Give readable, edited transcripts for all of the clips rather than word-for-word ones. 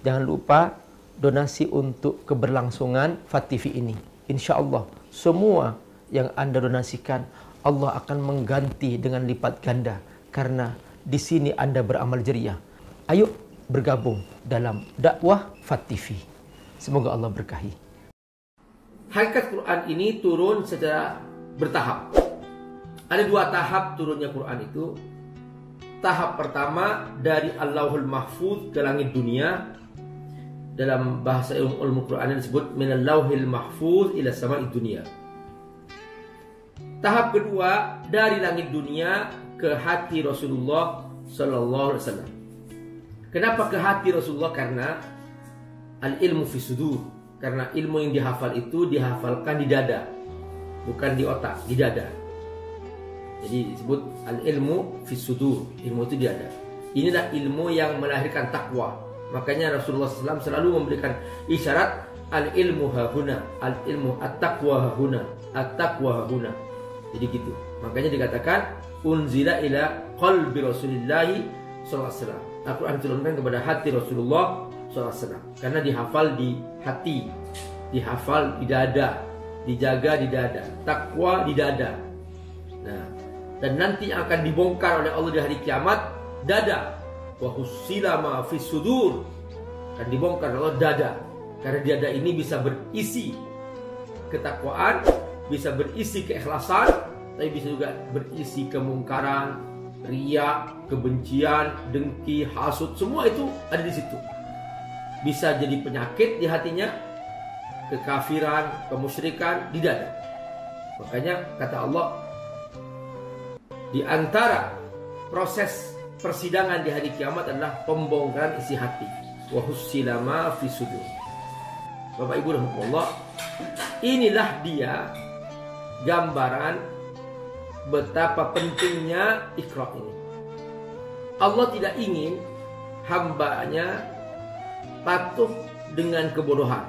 Jangan lupa donasi untuk keberlangsungan FAT TV ini. Insya Allah semua yang Anda donasikan Allah akan mengganti dengan lipat ganda, karena di sini Anda beramal jariah. Ayo bergabung dalam dakwah FAT TV. Semoga Allah berkahi. Hakikat Quran ini turun secara bertahap. Ada 2 tahap turunnya Quran itu. Tahap pertama dari Allahul Mahfuz ke langit dunia. Dalam bahasa ilmu Quran disebut minal lauhil mahfuz ila sama'id dunia. Tahap kedua dari langit dunia ke hati Rasulullah sallallahu alaihi wasallam. Kenapa ke hati Rasulullah? Karena al-ilmu fi sudur. Karena ilmu yang dihafal itu dihafalkan di dada, bukan di otak, di dada. Jadi disebut al-ilmu fi sudur. Ilmu itu di dada. Inilah ilmu yang melahirkan takwa. Makanya Rasulullah SAW selalu memberikan isyarat al-ilmu hahuna, al-ilmu at-taqwa hahuna, at-taqwa hahuna. Jadi gitu. Makanya dikatakan unzila ila qalbi Rasulillahi sallallahu alaihi wasallam. Al-Quran diturunkan kepada hati Rasulullah sallallahu alaihi wasallam karena dihafal di hati, dihafal di dada, dijaga di dada, takwa di dada. Nah, dan nanti akan dibongkar oleh Allah di hari kiamat dada. Wa husila ma fis sudur. Akan dibongkar oleh Allah dada. Karena dada ini bisa berisi ketakwaan, bisa berisi keikhlasan, tapi bisa juga berisi kemungkaran, riya, kebencian, dengki, hasud, semua itu ada di situ. Bisa jadi penyakit di hatinya, kekafiran, kemusyrikan di dada. Makanya kata Allah, di antara proses persidangan di hari kiamat adalah pembongkaran isi hati. Wa husila ma fi sudur. Bapak Ibu rahimahullah, inilah dia gambaran betapa pentingnya Iqra ini. Allah tidak ingin hambanya patuh dengan kebodohan,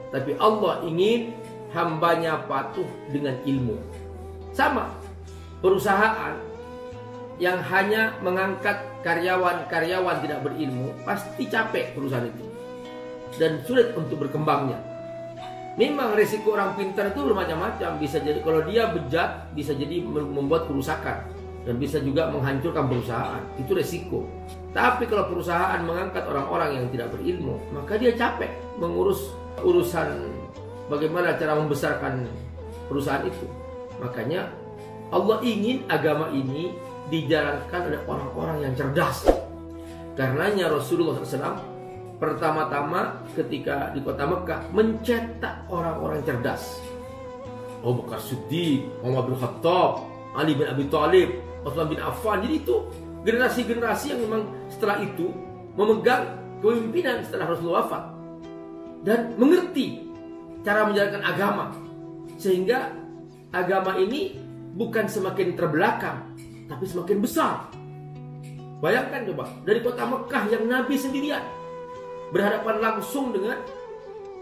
tapi Allah ingin hambanya patuh dengan ilmu. Sama, perusahaan yang hanya mengangkat karyawan-karyawan tidak berilmu pasti capek perusahaan itu dan sulit untuk berkembangnya. Memang resiko orang pintar itu bermacam-macam. Bisa jadi kalau dia bejat, bisa jadi membuat kerusakan dan bisa juga menghancurkan perusahaan. Itu resiko. Tapi kalau perusahaan mengangkat orang-orang yang tidak berilmu, maka dia capek mengurus urusan bagaimana cara membesarkan perusahaan itu. Makanya Allah ingin agama ini dijalankan oleh orang-orang yang cerdas. Karenanya Rasulullah SAW pertama-tama ketika di kota Mekah mencetak orang-orang cerdas. Abu Bakar Siddiq, Umar bin Khattab, Ali bin Abi Thalib, Utsman bin Affan. Jadi itu generasi-generasi yang memang setelah itu memegang kepemimpinan setelah Rasulullah wafat dan mengerti cara menjalankan agama, sehingga agama ini bukan semakin terbelakang tapi semakin besar. Bayangkan coba, dari kota Mekah yang Nabi sendirian berhadapan langsung dengan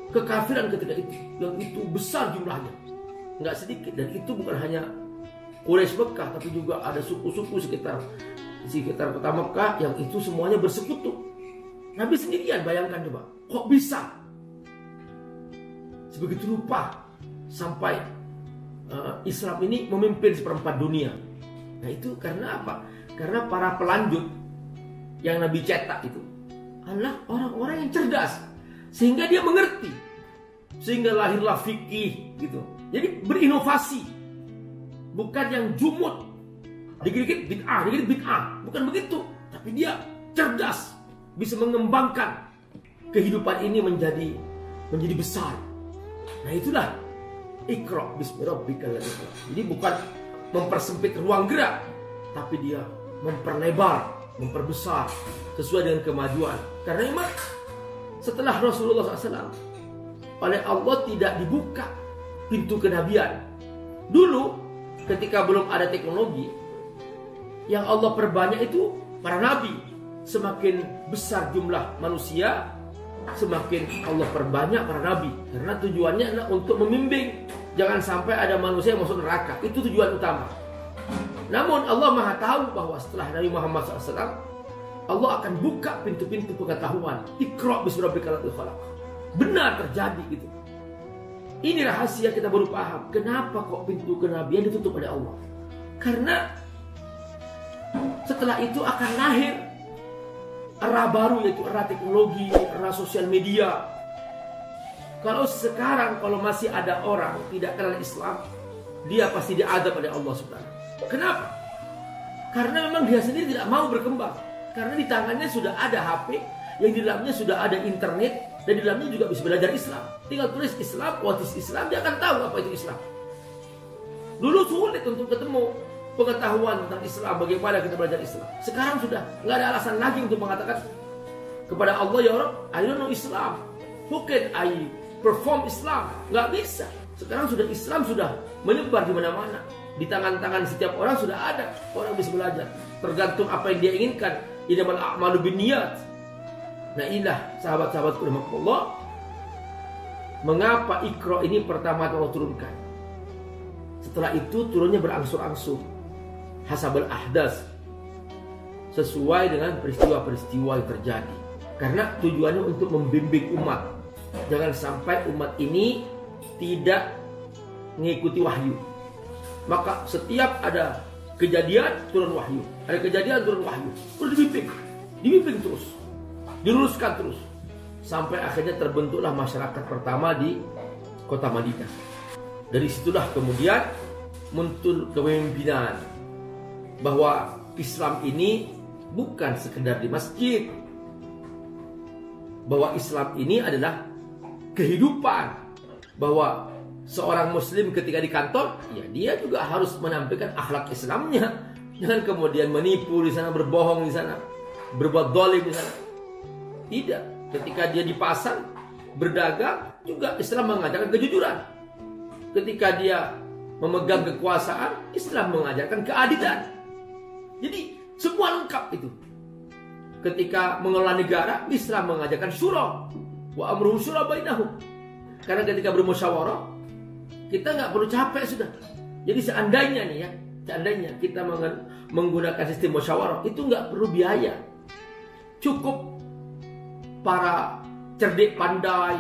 kekafiran ketika itu, yang itu besar jumlahnya, nggak sedikit. Dan itu bukan hanya Quraisy Mekah, tapi juga ada suku-suku sekitar kota Mekah yang itu semuanya bersekutu. Nabi sendirian, bayangkan coba, kok bisa sebegitu rupa sampai Islam ini memimpin seperempat dunia. Nah itu karena apa? Karena para pelanjut yang Nabi cetak itu adalah orang-orang yang cerdas, sehingga dia mengerti, sehingga lahirlah fikih gitu. Jadi berinovasi, bukan yang jumut, dikit-dikit bid'ah, dikit-dikit bid'ah, bukan begitu. Tapi dia cerdas, bisa mengembangkan kehidupan ini menjadi besar. Nah itulah Iqra bismi rabbikal ladzi khalaq. Jadi bukan mempersempit ruang gerak, tapi dia memperlebar, memperbesar sesuai dengan kemajuan. Karena memang setelah Rasulullah SAW oleh Allah tidak dibuka pintu kenabian. Dulu ketika belum ada teknologi, yang Allah perbanyak itu para nabi. Semakin besar jumlah manusia, semakin Allah perbanyak para nabi. Karena tujuannya adalah untuk membimbing, jangan sampai ada manusia yang masuk neraka. Itu tujuan utama. Namun Allah Maha tahu bahwa setelah Nabi Muhammad SAW Allah akan buka pintu-pintu pengetahuan. Iqra bismi rabbikal ladzi khalaq. Benar terjadi gitu. Ini rahasia kita baru paham. Kenapa kok pintu kenabian ditutup oleh Allah? Karena setelah itu akan lahir era baru, yaitu era teknologi, era sosial media. Kalau sekarang masih ada orang tidak kenal Islam, dia pasti diadab oleh Allah Subhanahu. Kenapa? Karena memang dia sendiri tidak mau berkembang. Karena di tangannya sudah ada HP, yang di dalamnya sudah ada internet, dan di dalamnya juga bisa belajar Islam. Tinggal tulis Islam, what is Islam, dia akan tahu apa itu Islam. Dulu sulit untuk ketemu pengetahuan tentang Islam, bagaimana kita belajar Islam. Sekarang sudah nggak ada alasan lagi untuk mengatakan kepada Allah, ya Rabb, I don't know Islam, how can I perform Islam? Nggak bisa. Sekarang sudah Islam sudah menyebar di mana-mana. Di tangan-tangan setiap orang sudah ada. Orang bisa belajar. Tergantung apa yang dia inginkan. Innamal a'malu binniyat. Nah inilah sahabat-sahabatku rahimakumullah, mengapa Iqra ini pertama Allah turunkan. Setelah itu turunnya berangsur-angsur. Hasabul ahdas. Sesuai dengan peristiwa-peristiwa yang terjadi. Karena tujuannya untuk membimbing umat. Jangan sampai umat ini tidak mengikuti wahyu. Maka setiap ada kejadian turun wahyu, ada kejadian turun wahyu, terus dibimbing terus, diluruskan terus, sampai akhirnya terbentuklah masyarakat pertama di kota Madinah. Dari situlah kemudian muncul kepemimpinan bahwa Islam ini bukan sekedar di masjid, bahwa Islam ini adalah kehidupan, bahwa seorang muslim ketika di kantor, ya dia juga harus menampilkan akhlak Islamnya. Jangan kemudian menipu di sana, berbohong di sana, berbuat zalim di sana. Tidak. Ketika dia di pasar berdagang, juga Islam mengajarkan kejujuran. Ketika dia memegang kekuasaan, Islam mengajarkan keadilan. Jadi semua lengkap itu. Ketika mengelola negara, Islam mengajarkan syura, wa amruhum syura bainahum. Karena ketika bermusyawarah, kita nggak perlu capek sudah. Jadi seandainya nih ya, seandainya kita menggunakan sistem musyawarah, itu nggak perlu biaya. Cukup para cerdik pandai,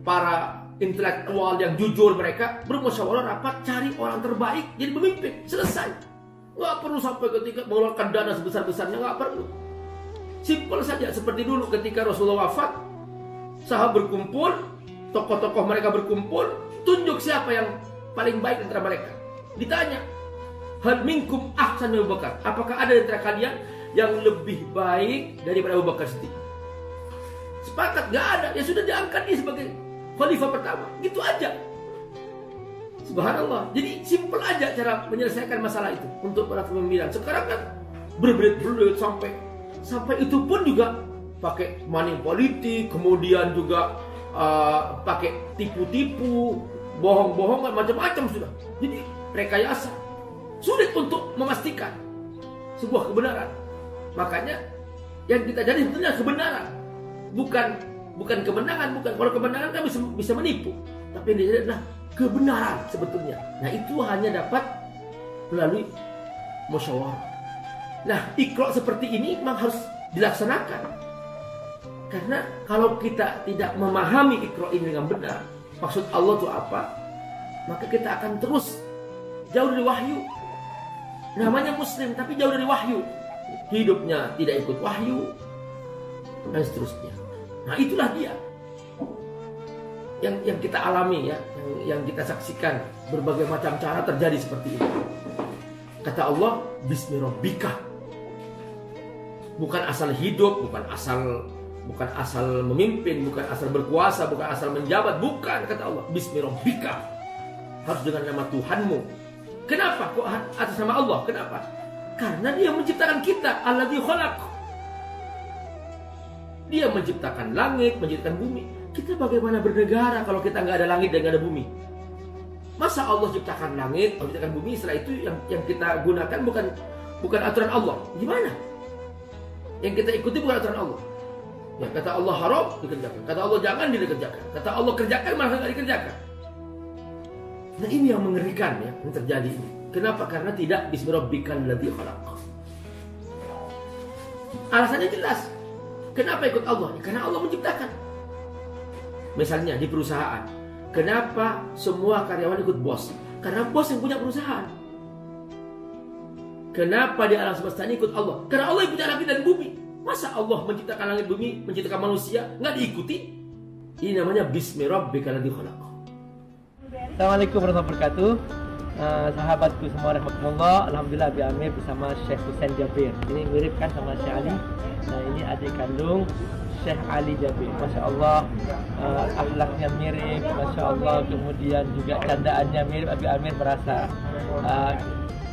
para intelektual yang jujur, mereka bermusyawarah rapat, cari orang terbaik jadi pemimpin, selesai. Nggak perlu sampai ketika mengeluarkan dana sebesar-besarnya, nggak perlu. Simpel saja, seperti dulu ketika Rasulullah wafat, sahabat berkumpul, tokoh-tokoh mereka berkumpul, tunjuk siapa yang paling baik antara mereka. Ditanya, hal minkum ahsan min Abu Bakar, apakah ada di antara kalian yang lebih baik daripada Abu Bakar Siddiq? Sepakat, gak ada. Ya sudah, diangkat dia sebagai khalifah pertama. Gitu aja. Subhanallah. Jadi simpel aja cara menyelesaikan masalah itu untuk para pemimpinan. Sekarang kan berbelit-belit sampai itu pun juga pakai money politik, kemudian juga pakai tipu-tipu, bohong-bohongan, macam-macam sudah. Jadi rekayasa. Sulit untuk memastikan sebuah kebenaran. Makanya yang kita cari sebetulnya kebenaran, bukan kemenangan, bukan. Kalau kemenangan kan bisa menipu, tapi yang dicari adalah kebenaran sebetulnya. Nah itu hanya dapat melalui musyawarah. Nah Iqra seperti ini memang harus dilaksanakan. Karena kalau kita tidak memahami Iqra ini dengan benar, maksud Allah itu apa, maka kita akan terus jauh dari wahyu. Namanya muslim tapi jauh dari wahyu. Hidupnya tidak ikut wahyu, dan seterusnya. Nah itulah dia yang kita alami ya, yang kita saksikan. Berbagai macam cara terjadi seperti itu. Kata Allah, bismi rabbika. Bukan asal hidup, bukan asal memimpin, bukan asal berkuasa, bukan asal menjabat, bukan. Kata Allah, bismi rabbika, harus dengan nama Tuhanmu. Kenapa kok atas nama Allah? Kenapa? Karena dia menciptakan kita, alladzi khalaq. Dia menciptakan langit, menciptakan bumi. Kita bagaimana bernegara kalau kita nggak ada langit dan nggak ada bumi? Masa Allah ciptakan langit, Allah ciptakan bumi, setelah itu yang kita gunakan bukan aturan Allah? Gimana? Yang kita ikuti bukan aturan Allah. Ya, kata Allah haram, dikerjakan. Kata Allah jangan, dikerjakan. Kata Allah kerjakan, malah nggak dikerjakan. Nah ini yang mengerikan ya, yang terjadi ini. Kenapa? Karena tidak bismi rabbikal ladzi khalaq. Alasannya jelas. Kenapa ikut Allah? Karena Allah menciptakan. Misalnya di perusahaan, kenapa semua karyawan ikut bos? Karena bos yang punya perusahaan. Kenapa di alam semesta ini ikut Allah? Karena Allah yang punya langit dan bumi. Masa Allah menciptakan langit bumi, menciptakan manusia, nggak diikuti? Ini namanya Bismi Rabbikal ladzi khalaq. Assalamualaikum warahmatullahi wabarakatuh. Sahabatku semua rahmatullah. Alhamdulillah Abi Amir bersama Syekh Husain Jabir. Ini mirip kan sama Syekh Ali. Nah ini adik kandung Syekh Ali Jabir. Masya Allah, akhlaknya mirip, Masya Allah. Kemudian juga candaannya mirip. Abi Amir merasa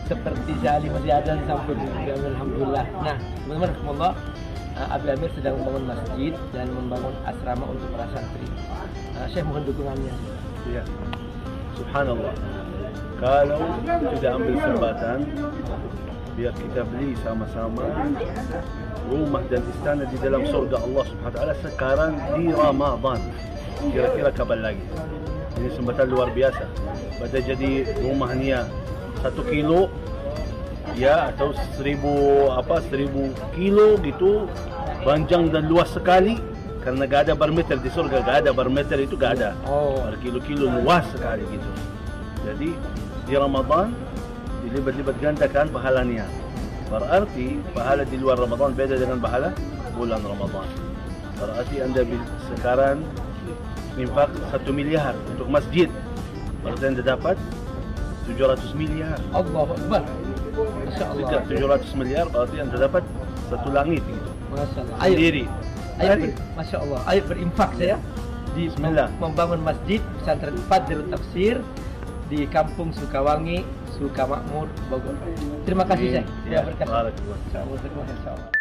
seperti Syekh Ali masih ada di samping Abi Amir. Alhamdulillah. Nah teman-teman rahmatullah, Abi Amir sedang membangun masjid dan membangun asrama untuk para santri. Syekh mohon dukungannya. Ya, subhanallah. Kalau tidak ambil kesempatan, biar kita beli sama-sama rumah dan istana di dalam surga Allah Subhanahu Wa Taala sekarang di Ramadan. Kira-kira kapan lagi? Ini kesempatan luar biasa. Pada jadi rumahnya 1 kilo, ya atau 1000 kilo gitu, panjang dan luas sekali. Karena gak ada barometer di surga, gak ada barometer itu gak ada. Berkilo-kilo luas sekali gitu. Jadi di Ramadan dilibat-libat gandakan pahalanya. Berarti pahala di luar Ramadan beda dengan pahala bulan Ramadan. Berarti Anda sekarang infak 1 miliar untuk masjid. Berarti Anda dapat 700 miliar. Allahu Akbar. Masya Allah. 700 miliar berarti Anda dapat 1 langit gitu. Masya Allah. Sendiri. Ayo, Masya Allah. Ayo berinfak saya di Bismillah. membangun masjid pesantren 4 Darut Tafsir di Kampung Sukawangi, Sukamakmur, Bogor. Terima kasih Syekh. Ya, Berkah. barakallah. Insya Allah.